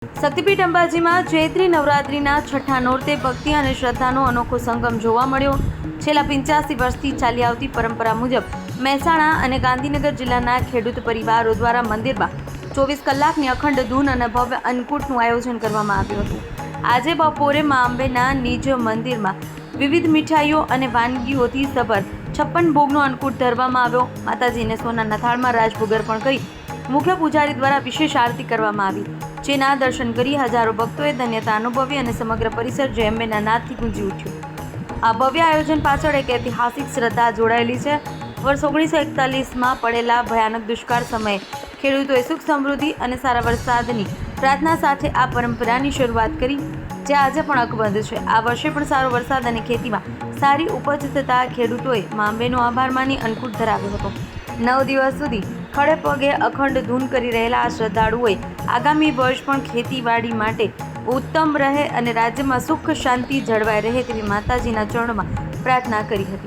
શક્તિપીઠ અંબાજીમાં ચૈત્રી નવરાત્રિના છઠ્ઠા નોરતે ભક્તિ અને શ્રદ્ધાનો અનોખો સંગમ જોવા મળ્યો। છેલ્લા 85 વર્ષથી ચાલી આવતી પરંપરા મુજબ મહેસાણા અને ગાંધીનગર જિલ્લાના ખેડૂત પરિવારો દ્વારા મંદિરમાં 24 કલાકની અખંડ ધૂન અને ભવ્ય અન્નકૂટનું આયોજન કરવામાં આવ્યું હતું। આજે બપોરે મા અંબેના નિજ મંદિરમાં વિવિધ મીઠાઈઓ અને વાનગીઓથી સભર 56 ભોગનો અન્નકૂટ ધરવામાં આવ્યો। માતાજીને સોનાના થાળમાં રાજભોગ અર્પણ કરી મુખ્ય પૂજારી દ્વારા વિશેષ આરતી કરવામાં આવી, જેના દર્શન કરી હજારો ભક્તોએ ધન્યતા અનુભવી અને સમગ્ર પરિસર જય અંબેના નાદથી ગુંજી ઉઠ્યું। આ ભવ્ય આયોજન પાછળ એક ઐતિહાસિક શ્રદ્ધા જોડાયેલી છે। વર્ષ 1941માં પડેલા ભયાનક દુષ્કાળ સમયે ખેડૂતોએ સુખ સમૃદ્ધિ અને સારા વરસાદની પ્રાર્થના સાથે આ પરંપરાની શરૂઆત કરી, જે આજે પણ અકબંધ છે। આ વર્ષે પણ સારો વરસાદ અને ખેતીમાં સારી ઉપજ થતાં ખેડૂતોએ મા અંબેનો આભાર માની અન્નકૂટ ધરાવ્યો હતો। 9 દિવસ સુધી ખડે પગે અખંડ ધૂન કરી રહેલા આ શ્રદ્ધાળુઓએ આગામી વર્ષ પણ ખેતીવાડી માટે ઉત્તમ રહે અને રાજ્યમાં સુખ શાંતિ જળવાઈ રહે તેવી માતાજીના ચરણોમાં પ્રાર્થના કરી હતી।